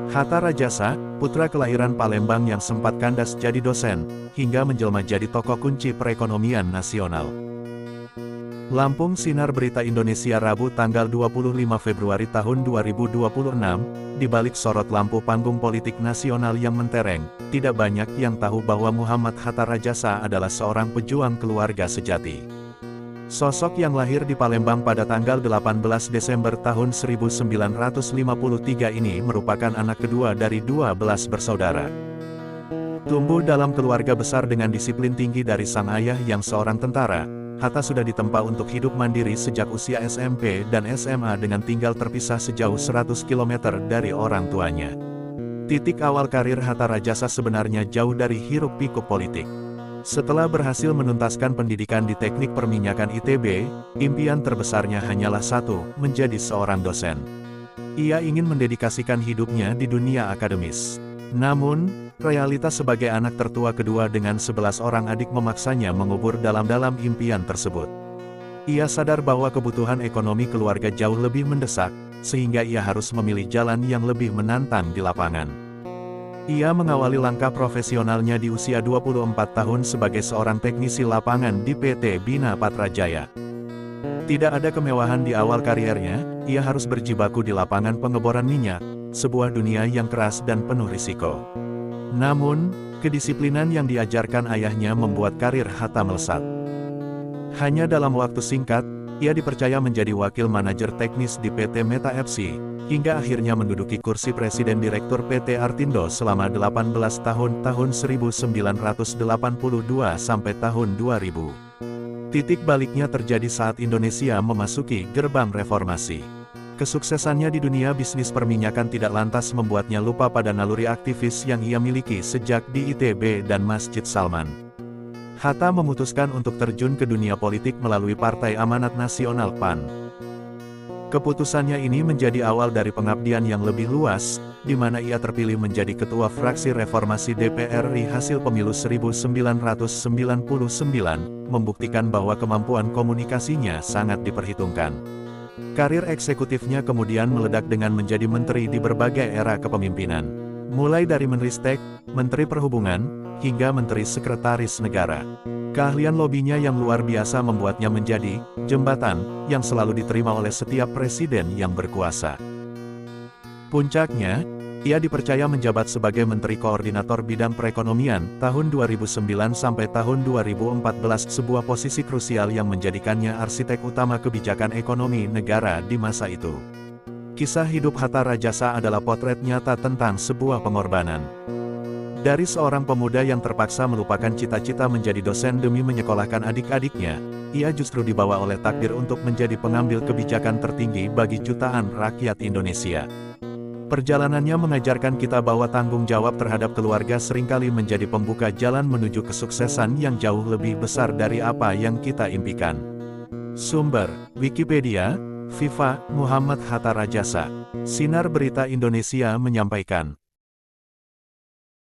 Hatta Rajasa, putra kelahiran Palembang yang sempat kandas jadi dosen, hingga menjelma jadi tokoh kunci perekonomian nasional. Lampung Sinar Berita Indonesia Rabu tanggal 25 Februari tahun 2026, di balik sorot lampu panggung politik nasional yang mentereng, tidak banyak yang tahu bahwa Muhammad Hatta Rajasa adalah seorang pejuang keluarga sejati. Sosok yang lahir di Palembang pada tanggal 18 Desember tahun 1953 ini merupakan anak kedua dari 12 bersaudara. Tumbuh dalam keluarga besar dengan disiplin tinggi dari sang ayah yang seorang tentara, Hatta sudah ditempa untuk hidup mandiri sejak usia SMP dan SMA dengan tinggal terpisah sejauh 100 km dari orang tuanya. Titik awal karir Hatta Rajasa sebenarnya jauh dari hiruk-pikuk politik. Setelah berhasil menuntaskan pendidikan di Teknik Perminyakan ITB, impian terbesarnya hanyalah satu, menjadi seorang dosen. Ia ingin mendedikasikan hidupnya di dunia akademis. Namun, realitas sebagai anak tertua kedua dengan 11 orang adik memaksanya mengubur dalam-dalam impian tersebut. Ia sadar bahwa kebutuhan ekonomi keluarga jauh lebih mendesak, sehingga ia harus memilih jalan yang lebih menantang di lapangan. Ia mengawali langkah profesionalnya di usia 24 tahun sebagai seorang teknisi lapangan di PT Bina Patrajaya. Tidak ada kemewahan di awal kariernya, ia harus berjibaku di lapangan pengeboran minyak, sebuah dunia yang keras dan penuh risiko. Namun, kedisiplinan yang diajarkan ayahnya membuat karir Hatta melesat. Hanya dalam waktu singkat, ia dipercaya menjadi wakil manajer teknis di PT Meta FC, hingga akhirnya menduduki kursi Presiden Direktur PT Artindo selama 18 tahun 1982 sampai tahun 2000. Titik baliknya terjadi saat Indonesia memasuki gerbang reformasi. Kesuksesannya di dunia bisnis perminyakan tidak lantas membuatnya lupa pada naluri aktivis yang ia miliki sejak di ITB dan Masjid Salman. Hatta memutuskan untuk terjun ke dunia politik melalui Partai Amanat Nasional PAN. Keputusannya ini menjadi awal dari pengabdian yang lebih luas, di mana ia terpilih menjadi Ketua Fraksi Reformasi DPR RI hasil pemilu 1999, membuktikan bahwa kemampuan komunikasinya sangat diperhitungkan. Karir eksekutifnya kemudian meledak dengan menjadi menteri di berbagai era kepemimpinan. Mulai dari Menristek, Menteri Perhubungan, hingga Menteri Sekretaris Negara. Keahlian lobinya yang luar biasa membuatnya menjadi jembatan yang selalu diterima oleh setiap presiden yang berkuasa. Puncaknya, ia dipercaya menjabat sebagai Menteri Koordinator Bidang Perekonomian tahun 2009 sampai tahun 2014, sebuah posisi krusial yang menjadikannya arsitek utama kebijakan ekonomi negara di masa itu. Kisah hidup Hatta Rajasa adalah potret nyata tentang sebuah pengorbanan. Dari seorang pemuda yang terpaksa melupakan cita-cita menjadi dosen demi menyekolahkan adik-adiknya, ia justru dibawa oleh takdir untuk menjadi pengambil kebijakan tertinggi bagi jutaan rakyat Indonesia. Perjalanannya mengajarkan kita bahwa tanggung jawab terhadap keluarga seringkali menjadi pembuka jalan menuju kesuksesan yang jauh lebih besar dari apa yang kita impikan. Sumber: Wikipedia, Viva, Muhammad Hatta Rajasa. Sinar Berita Indonesia menyampaikan.